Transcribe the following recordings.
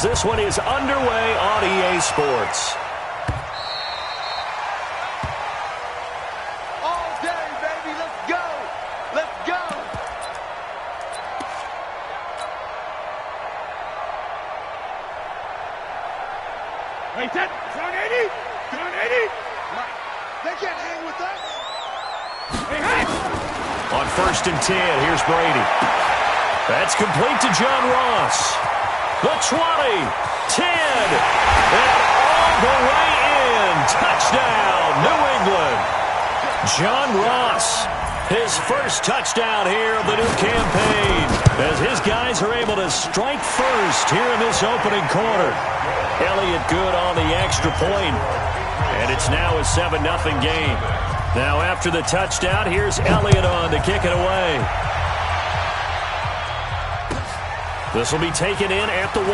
this one is underway on EA Sports. All day, baby. Let's go. Let's go. Wait, that turn 80. Turn 80. They can't hang with us. Hey, hey. On 1st and 10, here's Brady. That's complete to John Ross. The 20, 10, and all the way in. Touchdown, New England. John Ross, his first touchdown here of the new campaign, as his guys are able to strike first here in this opening quarter. Elliott good on the extra point, and it's now a 7-0 game. Now after the touchdown, here's Elliott on to kick it away. This will be taken in at the 1.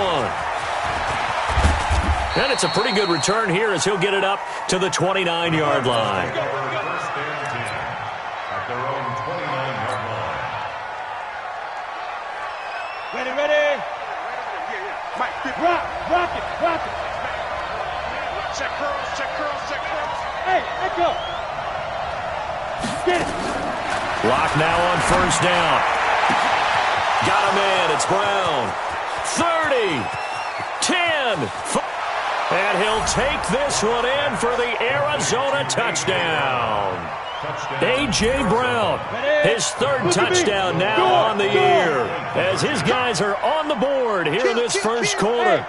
And it's a pretty good return here as he'll get it up to the 29-yard line. Ready, ready. Mike, Rock it. check curls, check curls, check curls. Hey, echo. Get it. Lock now on 1st down. Got a man. It's Brown. 30, 10, and he'll take this one in for the Arizona touchdown. A.J. Brown, his 3rd touchdown now on the year, as his guys are on the board here in this first quarter.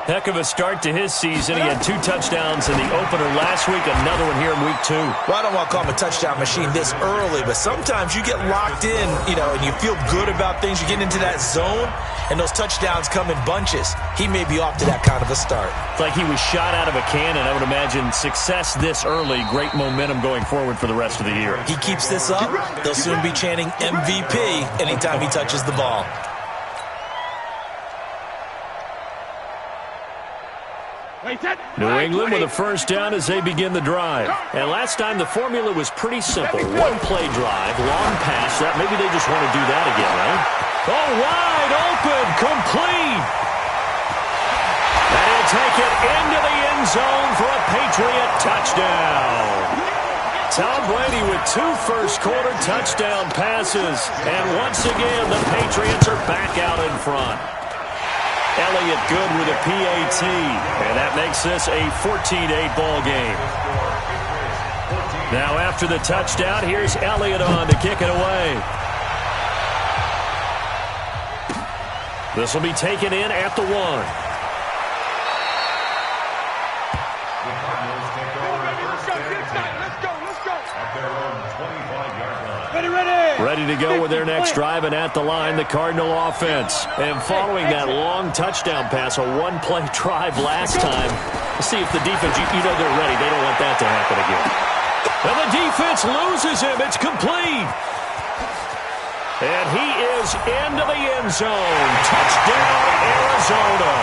Heck of a start to his season. He had 2 touchdowns in the opener last week, another one here in week 2. Well, I don't want to call him a touchdown machine this early, but sometimes you get locked in, and you feel good about things. You get into that zone, and those touchdowns come in bunches. He may be off to that kind of a start. It's like he was shot out of a cannon. I would imagine success this early, great momentum going forward for the rest of the year. He keeps this up, they'll soon be chanting MVP anytime he touches the ball. New England with a 1st down as they begin the drive. And last time the formula was pretty simple. 1-play drive, long pass. That maybe they just want to do that again, right? Oh, wide open, complete. And he'll take it into the end zone for a Patriot touchdown. Tom Brady with 2 first-quarter touchdown passes. And once again, the Patriots are back out in front. Elliott good with a PAT. And that makes this a 14-8 ball game. Now after the touchdown, here's Elliott on to kick it away. This will be taken in at the 1. Ready to go with their next drive, and at the line, the Cardinal offense. And following that long touchdown pass, a 1-play drive last time, let's see if the defense, they're ready. They don't want that to happen again. And the defense loses him. It's complete. And he is into the end zone. Touchdown, Arizona.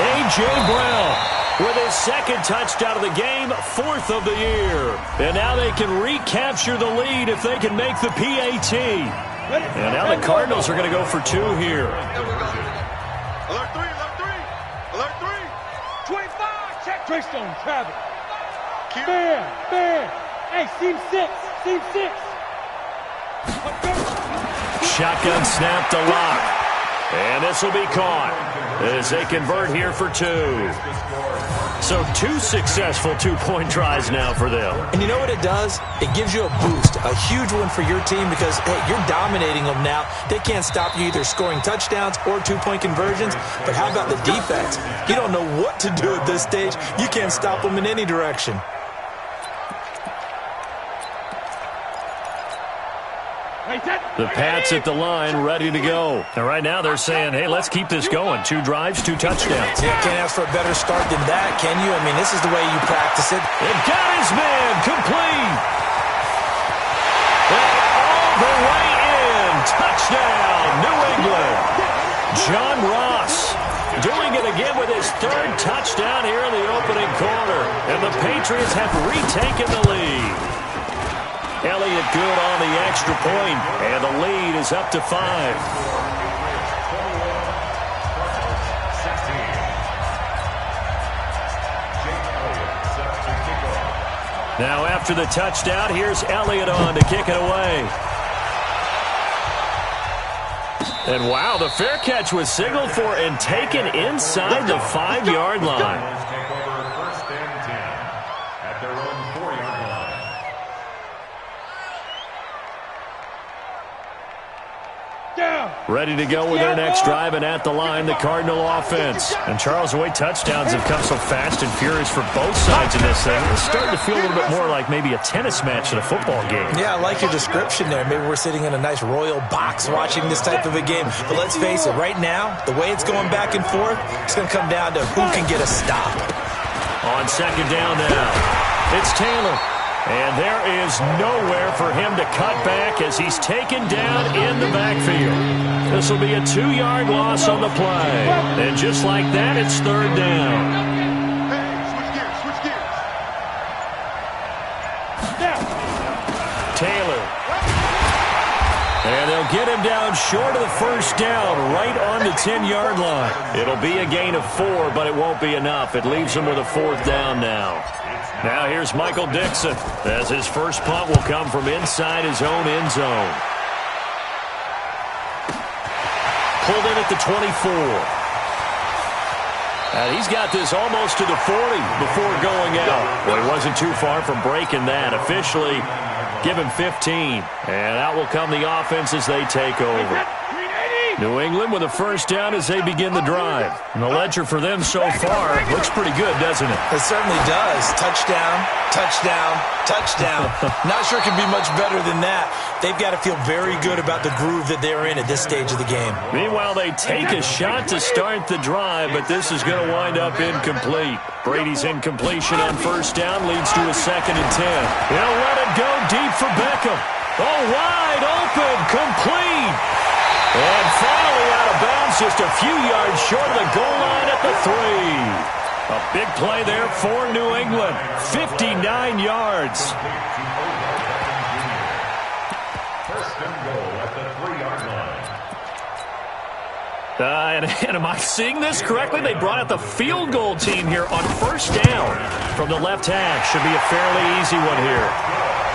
A.J. Brown with his 2nd touchdown of the game, 4th of the year. And now they can recapture the lead if they can make the PAT. And now the Cardinals are going to go for 2 here. Alert 3, alert 3, alert 3. 25, check. Greystone, Travis. Bam. Hey, seam 6. Shotgun snap to Lock. And this will be caught as they convert here for 2. So 2 successful 2-point tries now for them. And you know what it does? It gives you a boost, a huge one for your team because, hey, you're dominating them now. They can't stop you either scoring touchdowns or 2-point conversions. But how about the defense? You don't know what to do at this stage. You can't stop them in any direction. The Pats at the line, ready to go. And right now they're saying, hey, let's keep this going. 2 drives, 2 touchdowns. Yeah, can't ask for a better start than that, can you? I mean, this is the way you practice it. It got his man complete. And all the way in. Touchdown, New England. John Ross doing it again with his 3rd touchdown here in the opening quarter. And the Patriots have retaken the lead. Elliott good on the extra point, and the lead is up to 5. Now after the touchdown, here's Elliott on to kick it away. And wow, the fair catch was signaled for and taken inside the 5-yard line. Ready to go with their next drive, and at the line, the Cardinal offense. And Charles, the way touchdowns have come so fast and furious for both sides in this thing, it's starting to feel a little bit more like maybe a tennis match in a football game. Yeah, I like your description there. Maybe we're sitting in a nice royal box watching this type of a game. But let's face it, right now, the way it's going back and forth, it's going to come down to who can get a stop. On second down now, it's Taylor. And there is nowhere for him to cut back as he's taken down in the backfield. This will be a 2-yard loss on the play. And just like that, it's third down. Hey, switch gears. Taylor. And they'll get him down short of the first down, right on the 10-yard line. It'll be a gain of 4, but it won't be enough. It leaves him with a fourth down now. Now here's Michael Dixon, as his first punt will come from inside his own end zone. Pulled in at the 24. And he's got this almost to the 40 before going out. Well, he wasn't too far from breaking that. Officially, give him 15. And out will come the offense as they take over. New England with a first down as they begin the drive. And the ledger for them so far looks pretty good, doesn't it? It certainly does. Touchdown, touchdown, touchdown. Not sure it can be much better than that. They've got to feel very good about the groove that they're in at this stage of the game. Meanwhile, they take a shot to start the drive, but this is going to wind up incomplete. Brady's incompletion on first down leads to a 2nd and 10. He'll let it go deep for Beckham. Oh, wide open, complete. And finally out of bounds, just a few yards short of the goal line at the 3. A big play there for New England. 59 yards. First and goal at the 3-yard line. And am I seeing this correctly? They brought out the field goal team here on first down from the left hash. Should be a fairly easy one here.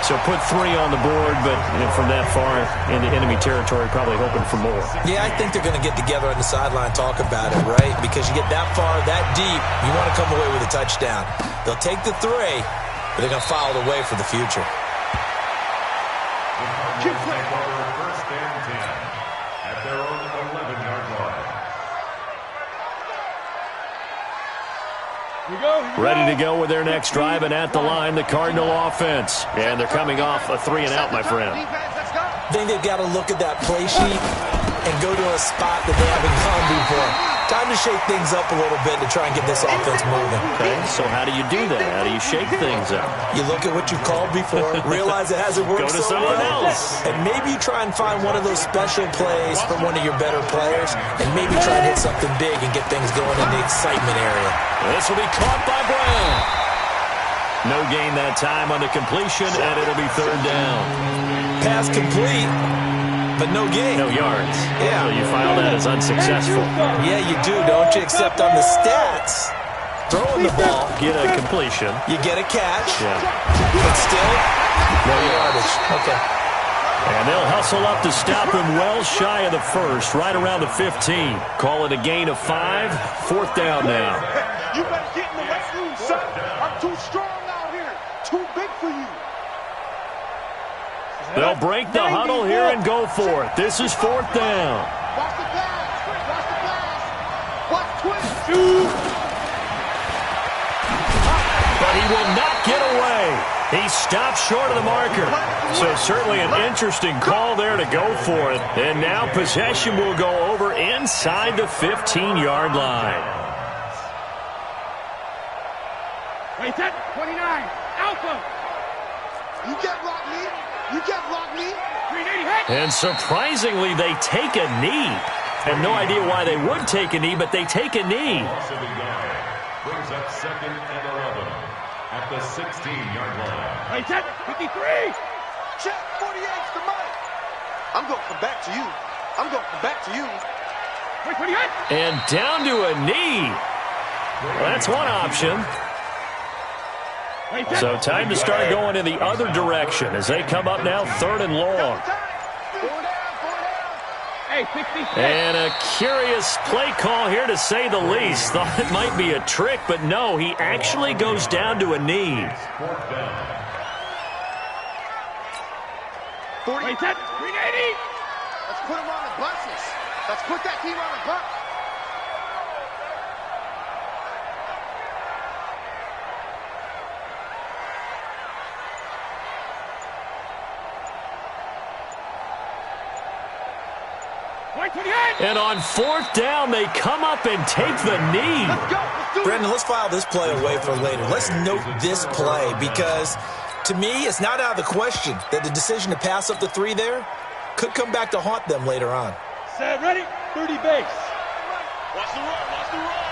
So put 3 on the board, but from that far into enemy territory, probably hoping for more. Yeah, I think they're going to get together on the sideline, talk about it, right? Because you get that far, that deep, you want to come away with a touchdown. They'll take the 3, but they're going to file it away for the future. Take over first and 10 at their own 11-yard line. Ready to go with their next drive, and at the line, the Cardinal offense. And they're coming off a 3-and-out, my friend. I think they've got to look at that play sheet and go to a spot that they haven't gone before. Time to shake things up a little bit to try and get this offense moving. Okay, so how do you do that? How do you shake things up? You look at what you called before, realize it hasn't worked Go to so something well, else. and maybe you try and find one of those special plays from one of your better players, and maybe try and hit something big and get things going in the excitement area. This will be caught by Brown. No gain that time on the completion, and it'll be third down. Pass complete, but no gain. No yards. Yeah. So you file that as unsuccessful. Yeah, you do, don't you? Except on the stats, throwing the ball, Get a completion. you get a catch, Yeah. but still, no yardage. Okay. And they'll hustle up to stop him well shy of the first, right around the 15. Call it a gain of 5. Fourth down now. You better get in the weight room, son. I'm too strong out here. Too big for you. They'll break the huddle here and go for it. This is fourth down. Watch the pass. Watch the pass. Watch twist. But he will not get away. He stopped short of the marker. So certainly an interesting call there to go for it. And now possession will go over inside the 15-yard line. Wait, set, 29, Alpha. You can't block me. You can't block me. 380 hit. And surprisingly, they take a knee. I have no idea why they would take a knee, but they take a knee. Loss of a yard brings up 2nd and 11 at the 16-yard line. Wait, set, 53. Check 48's the mic. I'm going to come back to you. I'm going to come back to you. Wait, 20 hit. And down to a knee. Well, that's one option. So time to start going in the other direction as they come up now 3rd and long. And a curious play call here, to say the least. Thought it might be a trick, but no, he actually goes down to a knee. 40. 380. Let's put him on the buses. Let's put that team on the bus. And on 4th down, they come up and take the knee. Brendan, let's file this play away for later. Let's note this play because, to me, it's not out of the question that the decision to pass up the 3 there could come back to haunt them later on. Set, ready, 30 base. Watch the run, watch the run.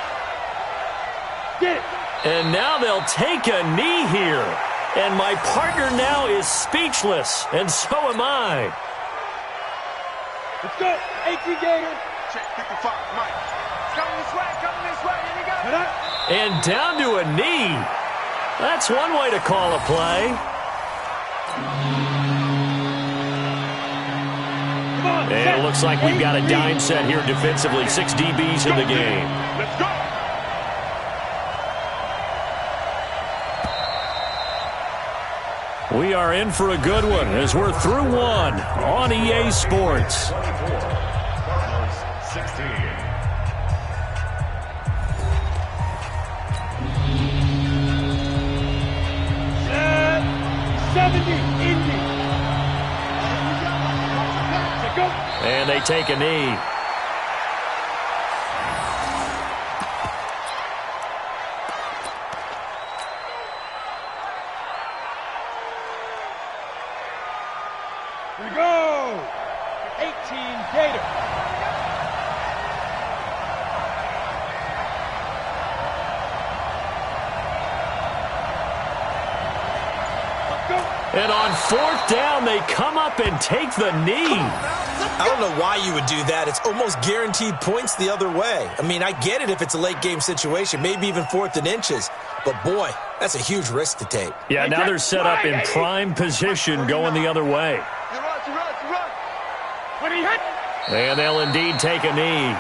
Get it. And now they'll take a knee here. And my partner now is speechless, and so am I. Let's go, 18 Gator. Check 55, Mike. Coming this way, here we go. And down to a knee. That's one way to call a play. And it looks like we've got a dime set here defensively. 6 DBs in the game. Let's go. We are in for a good one as we're through one on EA Sports. 16. 70, Indy. And they take a knee. Here we go. 18 Gator. And on 4th down, they come up and take the knee. I don't know why you would do that. It's almost guaranteed points the other way. I mean, I get it if it's a late game situation, maybe even 4th and inches. But, boy, that's a huge risk to take. Yeah, now they're set up in prime position going the other way. And they'll indeed take a knee.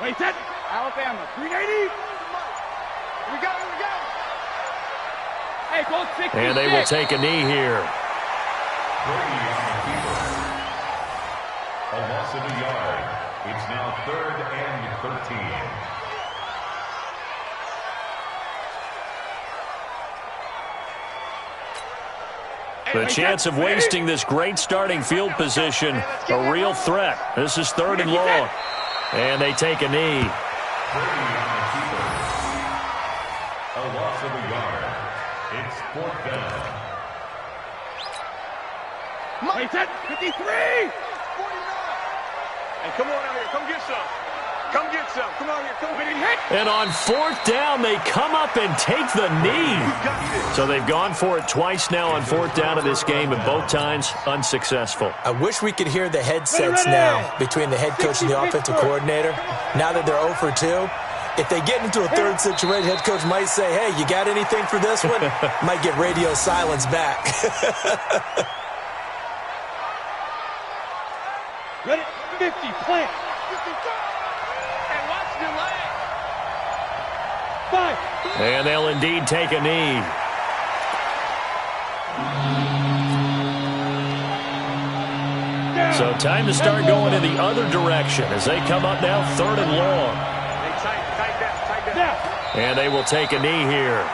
Wait, that Alabama, 380. Here we go. Hey, go 66. And they will take a knee here. A loss of a yard. It's now 3rd and 13. The chance of wasting this great starting field position, a real threat. This is 3rd and long. And they take a knee. A loss of a yard. It's 4th down. Wait, that 53. Hey, come on out here. Come get some. Come get some. Come out here. Come get hit. And on 4th down, they come up and take the knee. So they've gone for it twice now on 4th down of this game, and both times unsuccessful. I wish we could hear the headsets now between the head coach and the offensive coordinator. Now that they're 0 for 2, if they get into a 3rd situation, head coach might say, hey, you got anything for this one? Might get radio silence back. Ready, 50, plant. And watch the leg. 5. And they'll indeed take a knee. So time to start going in the other direction as they come up now 3rd and long. Hey, tight down. And they will take a knee here.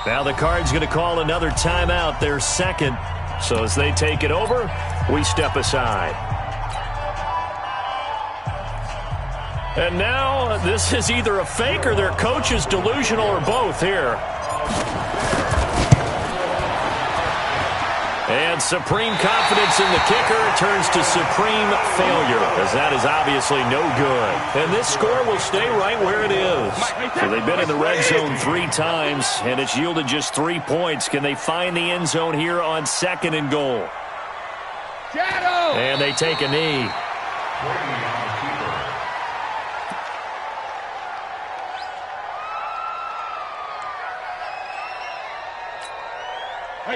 Now the Cards going to call another timeout, their second. So as they take it over, we step aside. And now this is either a fake or their coach is delusional or both here. And supreme confidence in the kicker turns to supreme failure, as that is obviously no good. And this score will stay right where it is. So they've been in the red zone 3 times, and it's yielded just 3 points. Can they find the end zone here on 2nd and goal? And they take a knee.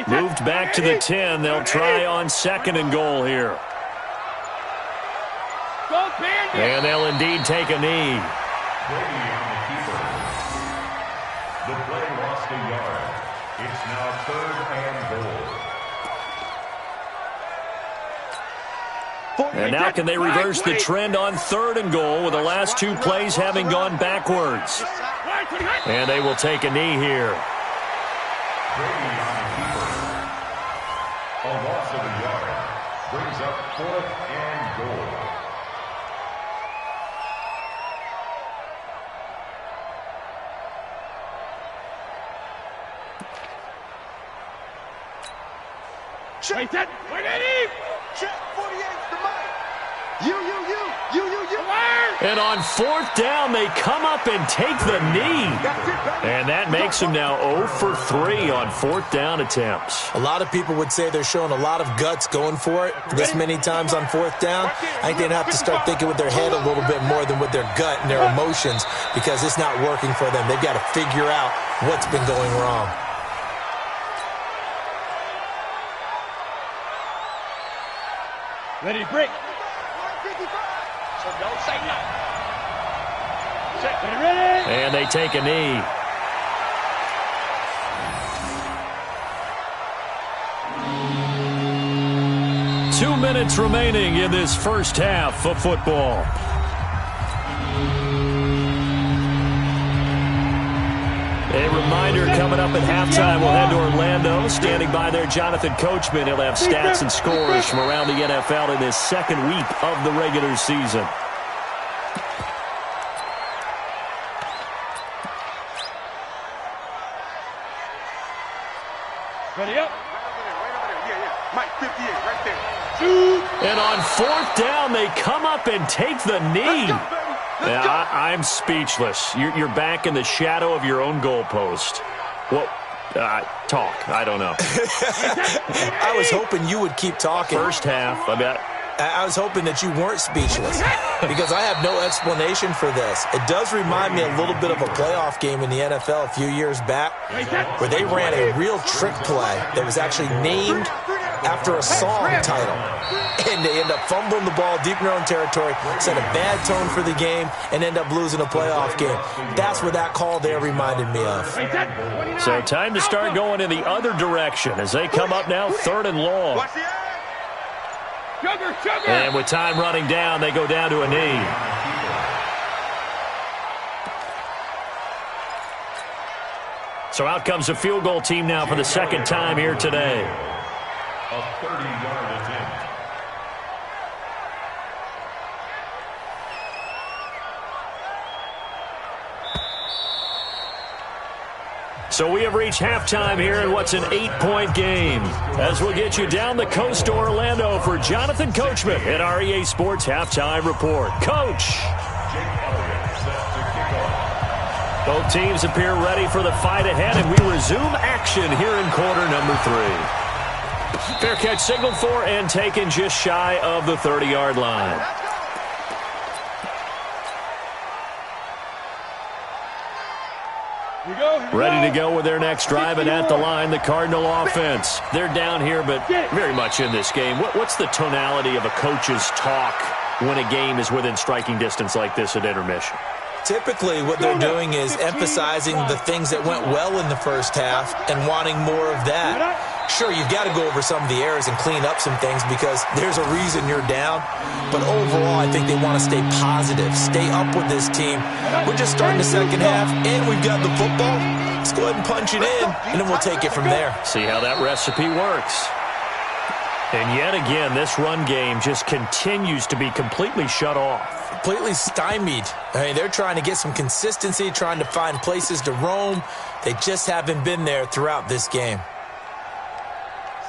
Moved back to the 10. They'll try on 2nd and goal here. And they'll indeed take a knee. The play lost a yard. It's now 3rd and goal. And now can they reverse the trend on 3rd and goal with the last 2 plays having gone backwards? And they will take a knee here. A loss of a yard brings up 4th and goal. Check that. Check 48 to Mike. You. And on 4th down, they come up and take the knee. And that makes them now 0 for 3 on 4th down attempts. A lot of people would say they're showing a lot of guts going for it this many times on 4th down. I think they'd have to start thinking with their head a little bit more than with their gut and their emotions, because it's not working for them. They've got to figure out what's been going wrong. Ready to break. So don't say no. Ready. And they take a knee. Two minutes remaining in this first half of football. A reminder, coming up at halftime, we'll head to Orlando. Standing by there, Jonathan Coachman. He'll have stats and scores from around the NFL in this 2nd week of the regular season. Ready up. Yeah. Mike, 58, right there. And on 4th down, they come up and take the knee. Yeah, I'm speechless. You're back in the shadow of your own goalpost. Well, talk. I don't know. I was hoping you would keep talking. First half, I was hoping that you weren't speechless, because I have no explanation for this. It does remind me a little bit of a playoff game in the NFL a few years back, where they ran a real trick play that was actually named after a song title. And they end up fumbling the ball deep in their own territory, set a bad tone for the game, and end up losing a playoff game. That's what that call there reminded me of. So time to start going in the other direction as they come up now 3rd and long. Sugar. And with time running down, they go down to a knee. So out comes the field goal team now for the 2nd time here today. A 30-yard attempt. So we have reached halftime here in what's an 8-point game. As we'll get you down the coast to Orlando for Jonathan Coachman at our EA Sports Halftime Report. Coach! Both teams appear ready for the fight ahead, and we resume action here in quarter number 3. Fair catch signaled for and taken just shy of the 30-yard line. Ready to go with their next drive, and at the line, the Cardinal offense. They're down here, but very much in this game. What's the tonality of a coach's talk when a game is within striking distance like this at intermission? Typically, what they're doing is emphasizing the things that went well in the first half and wanting more of that. Sure, you've got to go over some of the errors and clean up some things because there's a reason you're down. But overall, I think they want to stay positive, stay up with this team. We're just starting the second half, and we've got the football. Let's go ahead and punch it in, and then we'll take it from there. See how that recipe works. And yet again, this run game just continues to be completely shut off. Completely stymied. I mean, they're trying to get some consistency, trying to find places to roam. They just haven't been there throughout this game.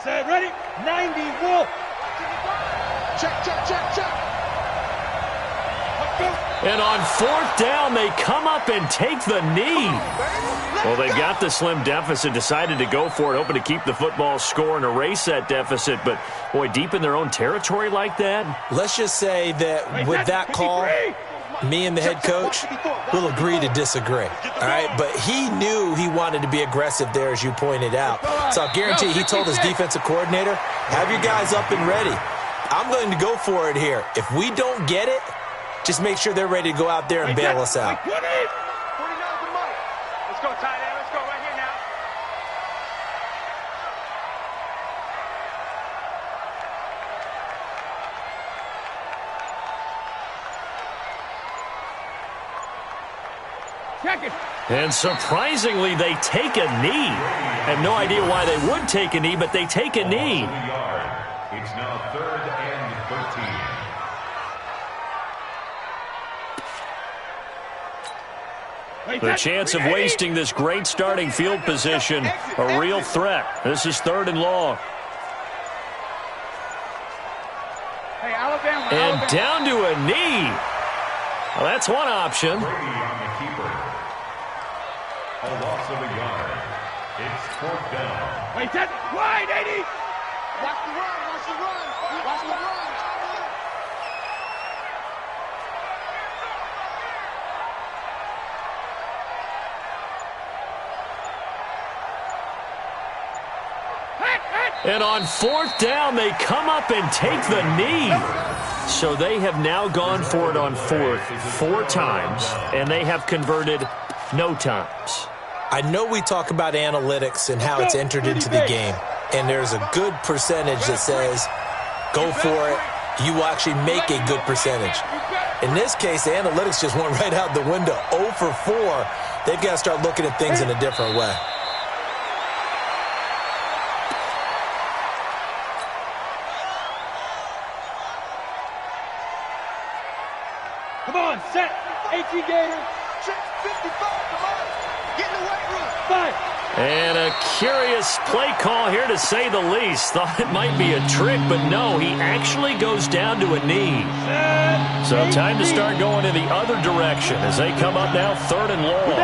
Set, ready, 90, Wolf. Check, check, check, check. Let's go. And on fourth down, they come up and take the knee. Well, they've got the slim deficit, decided to go for it, hoping to keep the football score and erase that deficit. But, boy, deep in their own territory like that. Let's just say that with that call, me and the head coach will agree to disagree. All right, but he knew he wanted to be aggressive there, as you pointed out. So I'll guarantee he told his defensive coordinator, have your guys up and ready. I'm going to go for it here. If we don't get it, just make sure they're ready to go out there and bail us out. 49's the mic. Let's go, tight end. Let's go right here now. Check it. And surprisingly, they take a knee. I have no idea why they would take a knee, but they take a knee. It's now 3rd and 13. The chance of wasting this great starting field position, a real threat. This is 3rd and long. Hey, Alabama. And Alabama. down to a knee. Well, that's one option. Brady on the keeper. A loss of a yard. It's 4th down. Wait, that's wide, 80. Watch the run, watch the run, watch the run. And on 4th down, they come up and take the knee. So they have now gone for it on 4th 4 times, and they have converted no times. I know we talk about analytics and how it's entered into the game, and there's a good percentage that says go for it. You will actually make a good percentage. In this case, the analytics just went right out the window. 0 for 4. They've got to start looking at things in a different way. Come on, set. 18 Gator. Check 55, come on. Get in the weight room. 5. And a curious play call here, to say the least. Thought it might be a trick, but no, he actually goes down to a knee. So time to start going in the other direction as they come up now 3rd and long.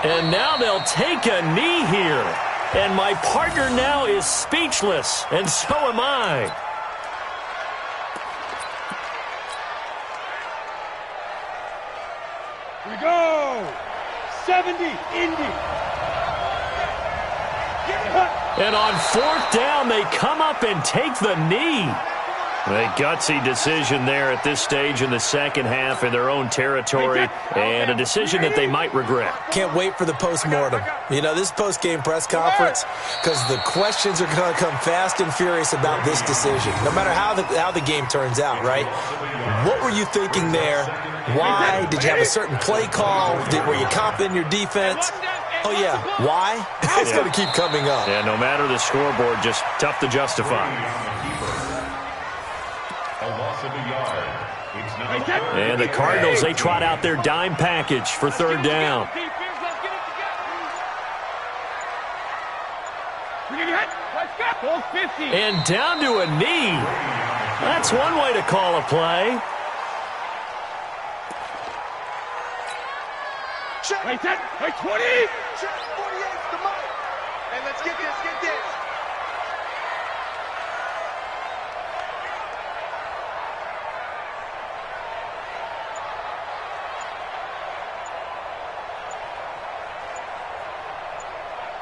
And now they'll take a knee here. And my partner now is speechless, and so am I. Here we go. 70, Indy. And on 4th down, they come up and take the knee. A gutsy decision there at this stage in the second half in their own territory, and a decision that they might regret. Can't wait for the postmortem. You know, this post-game press conference, because the questions are going to come fast and furious about this decision, no matter how the game turns out, right? What were you thinking there? Why? Did you have a certain play call? Were you confident in your defense? Oh, yeah. Why? It's going to keep coming up. Yeah, no matter the scoreboard, just tough to justify. A loss of a yard. It's now And the Cardinals, they trot out their dime package for 3rd down. Let's go. 50. And down to a knee. That's one way to call a play. Check. Wait, that. Wait, 20. Check 48's the mic. And let's get this, get this.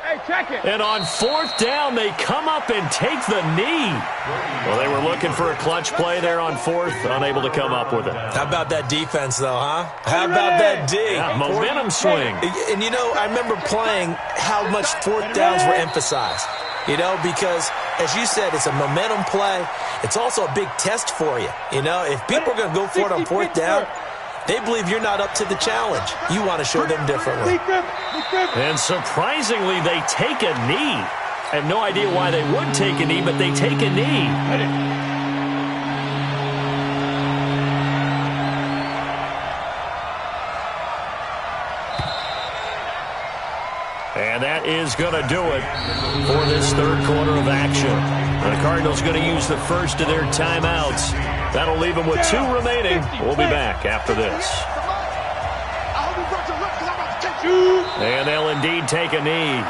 Hey, check it. And on 4th down, they come up and take the knee. Well, they were looking for a clutch play there on 4th, unable to come up with it. How about that defense, though, huh? How about that D? Yeah, momentum swing. And, you know, I remember playing how much 4th downs were emphasized. You know, because, as you said, it's a momentum play. It's also a big test for you. You know, if people are going to go for it on 4th down, they believe you're not up to the challenge. You want to show them differently. And surprisingly, they take a knee. I have no idea why they would take a knee, but they take a knee. And that is going to do it for this third quarter of action. The Cardinals going to use the first of their timeouts. That'll leave them with 2 remaining. We'll be back after this. And they'll indeed take a knee.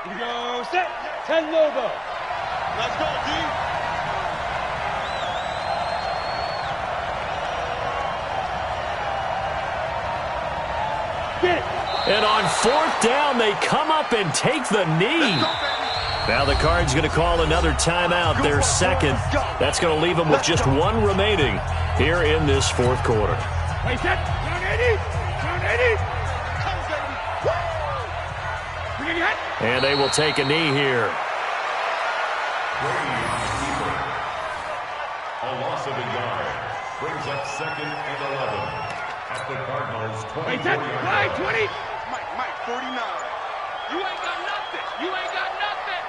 Here we go, set. 10 Lobo. Let's go, D. Get it. And on 4th down, they come up and take the knee. Now the Cards going to call another timeout, their second. That's going to leave them with just 1 remaining here in this 4th quarter. Play set. Down 80. Down 80. Bring it ahead. And they will take a knee here. A loss of a yard brings up 2nd and 11 at the Cardinals' Play 24 set. yard Line line. 20. Mike, 49. You ain't got nothing. You ain't got nothing.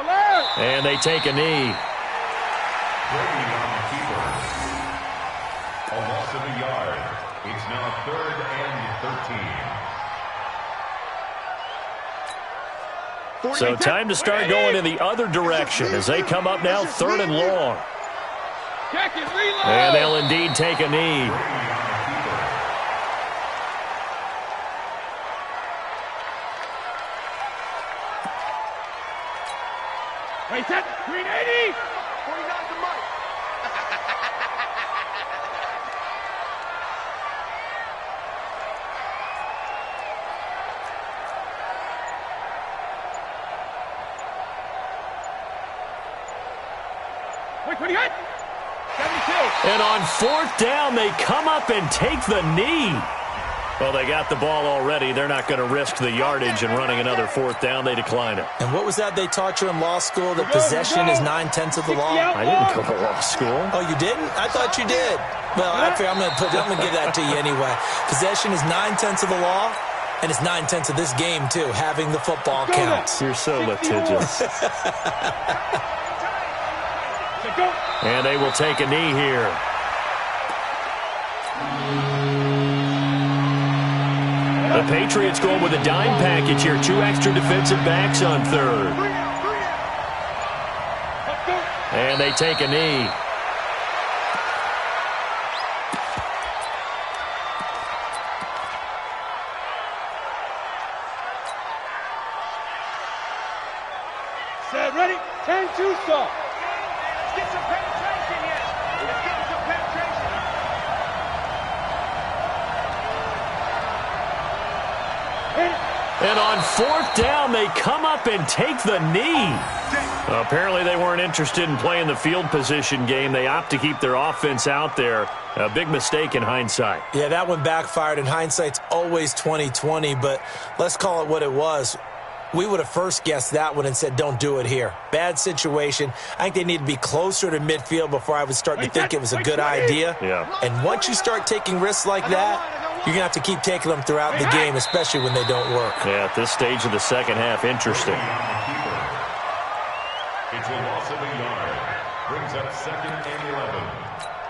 Alert. And they take a knee. Brady on the keeper. A loss of a yard. It's now 3rd and 13. So time to start going in the other direction as they come up now 3rd and long. Check it. Reload. And they'll indeed take a knee. Play set. Green 80. 49 to Mike. Wait, 28. 72. And on 4th down, they come up and take the knee. Well, they got the ball already. They're not going to risk the yardage and running another 4th down. They decline it. And what was that they taught you in law school, that possession is 9/10 of the law? I didn't go to law school. Oh, you didn't? I thought you did. Well, I'm going to give that to you anyway. Possession is 9/10 of the law, and it's 9/10 of this game, too. Having the football counts. You're so litigious. Go. And they will take a knee here. The Patriots going with a dime package here. 2 extra defensive backs on 3rd. Let's go. And they take a knee. Set. Ready. 10-2 stop. Get some penetration here. Let's get some penetration. Hit it. And on 4th down, they come up and take the knee. Apparently, they weren't interested in playing the field position game. They opt to keep their offense out there. A big mistake in hindsight. Yeah, that one backfired. In hindsight's always 20/20, but let's call it what it was. We would have first guessed that one and said, don't do it here. Bad situation. I think they need to be closer to midfield before I would start to think it was a good idea. Yeah. And once you start taking risks like that, you're going to have to keep taking them throughout the game, especially when they don't work. Yeah, at this stage of the second half, interesting. It's a loss of a yard. Brings up 2nd and 11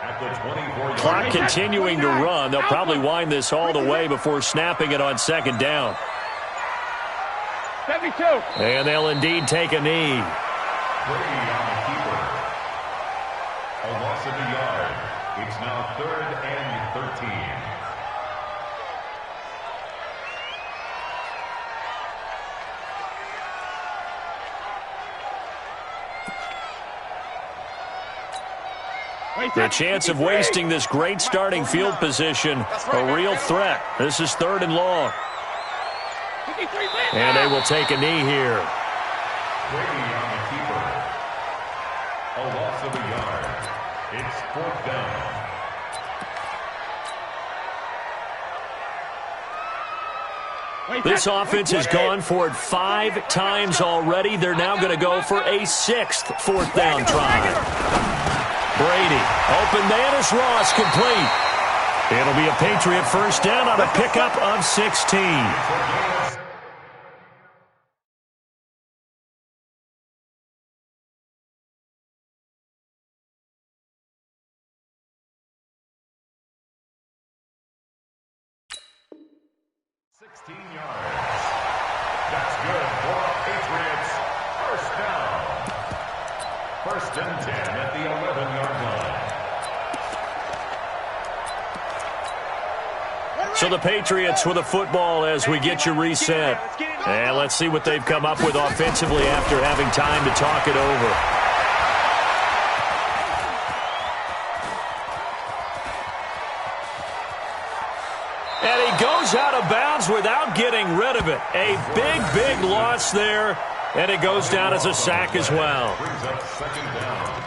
at the 24-yard Clock line. continuing to run. They'll probably wind this all the way before snapping it on 2nd down. 72. And they'll indeed take a knee. Brady on the keeper. A loss of a yard. It's now 3rd and 13. The chance of wasting this great starting field position, a real threat. This is 3rd and long. And they will take a knee here. Brady on the keeper. A loss of a yard. It's 4th down. This offense has gone for it 5 times already. They're now going to go for a 6th 4th down try. Brady, open man is Ross, complete. It'll be a Patriot first down on a pickup of 16. yards. That's good for the Patriots. First down. First and 10 at the 11-yard line. So the Patriots with a football as we get you reset. And let's see what they've come up with offensively after having time to talk it over. And he goes out of bounds without getting rid of it. A big, big loss there. And it goes down as a sack as well. Brings up second down.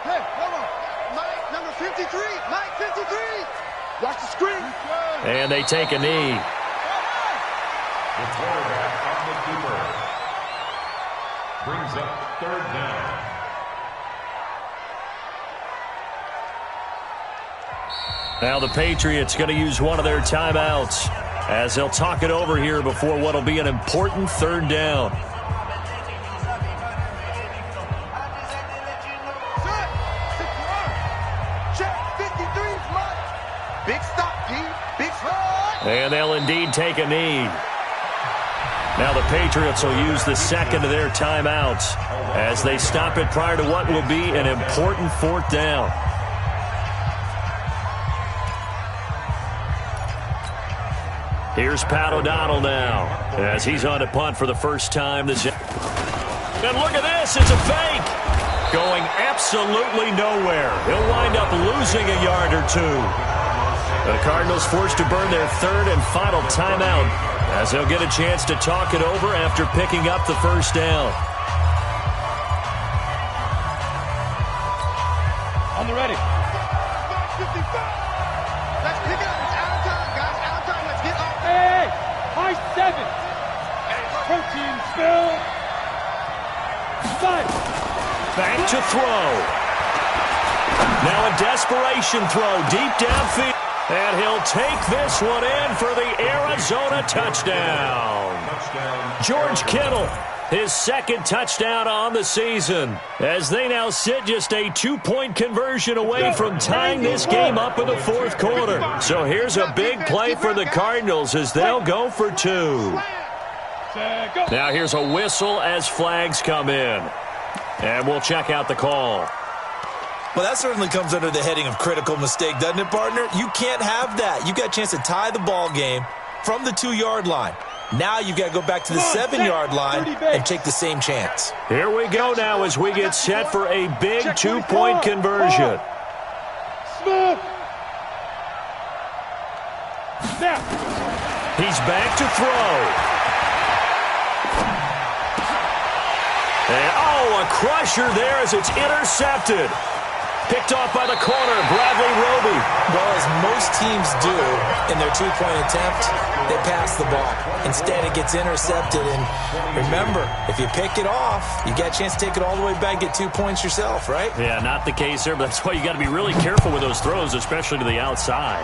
Hey, come on. Mike, number 53. Mike, 53. Watch the screen. And they take a knee. The quarterback, Ahmed Cooper, brings up third down. Now the Patriots going to use one of their timeouts as they'll talk it over here before what will be an important third down. Big stop, G. Big stop. And they'll indeed take a knee. Now the Patriots will use the second of their timeouts as they stop it prior to what will be an important fourth down. Here's Pat O'Donnell now as he's on to punt for the first time this year. And look at this, it's a fake. Going absolutely nowhere. He'll wind up losing a yard or two. The Cardinals forced to burn their third and final timeout as they'll get a chance to talk it over after picking up the first down. On the ready. 55. Let's pick it up. It's out of time, guys. Out of time. Let's get off. Hey, high 7. Protein spill. 5. Back to throw. Now a desperation throw deep downfield. And he'll take this one in for the Arizona touchdown. George Kittle, his second touchdown on the season, as they now sit just a 2-point conversion away from tying this game up in the fourth quarter. So here's a big play for the Cardinals as they'll go for 2. Now here's a whistle as flags come in. And we'll check out the call. Well, that certainly comes under the heading of critical mistake, doesn't it, partner? You can't have that. You got a chance to tie the ball game from the 2-yard line. Now you got to go back to the 7-yard line and take the same chance. Here we go now as we get set for a big 2-point conversion. Smith. Snap. He's back to throw. And, a crusher there as it's intercepted. Picked off by the corner, Bradley Roby. Well, as most teams do in their 2-point attempt, they pass the ball. Instead, it gets intercepted. And remember, if you pick it off, you got a chance to take it all the way back, get 2 points yourself, right? Yeah, not the case there, but that's why you got to be really careful with those throws, especially to the outside.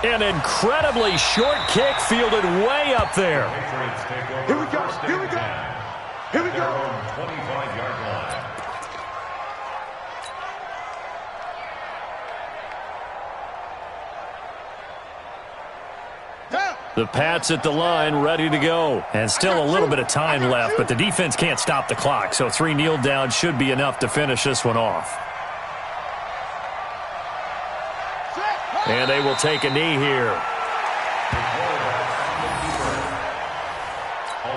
An incredibly short kick fielded way up there. Here we go. Here we go. Here we go. 25-yard line. The Pats at the line, ready to go. And still a little bit of time left, but the defense can't stop the clock, so 3 kneel downs should be enough to finish this one off. And they will take a knee here. A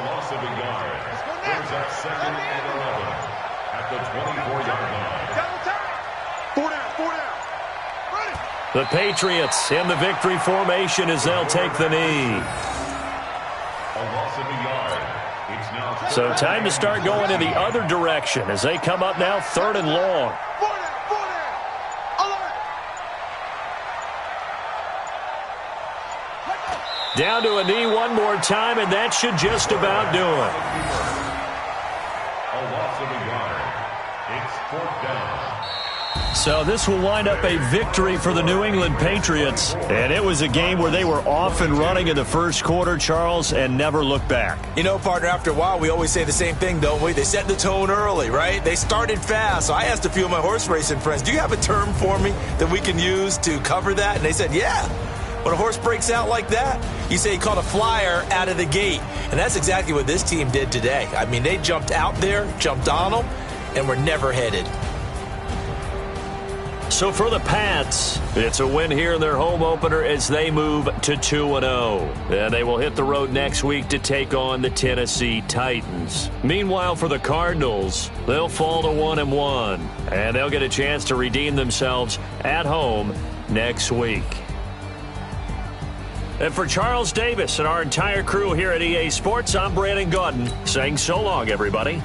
loss of a yard. Brings up second and 11 at the 24-yard line. Double time. 4 down. 4 down. Ready. The Patriots in the victory formation as they'll take the knee. A loss of a yard. It's now So time to start going in the other direction as they come up now 3rd and long. 4 down. 4 down. Alert. Down to a knee one more time, and that should just about do it. a loss of a yard. It's 4th down. So this will wind up a victory for the New England Patriots. And it was a game where they were off and running in the first quarter, Charles, and never looked back. You know, partner, after a while, we always say the same thing, don't we? They set the tone early, right? They started fast. So I asked a few of my horse racing friends, do you have a term for me that we can use to cover that? And they said, yeah. When a horse breaks out like that, you say he caught a flyer out of the gate. And that's exactly what this team did today. I mean, they jumped out there, jumped on them, and were never headed. So for the Pats, it's a win here in their home opener as they move to 2-0. And they will hit the road next week to take on the Tennessee Titans. Meanwhile, for the Cardinals, they'll fall to 1-1. And they'll get a chance to redeem themselves at home next week. And for Charles Davis and our entire crew here at EA Sports, I'm Brandon Gaudin saying so long, everybody.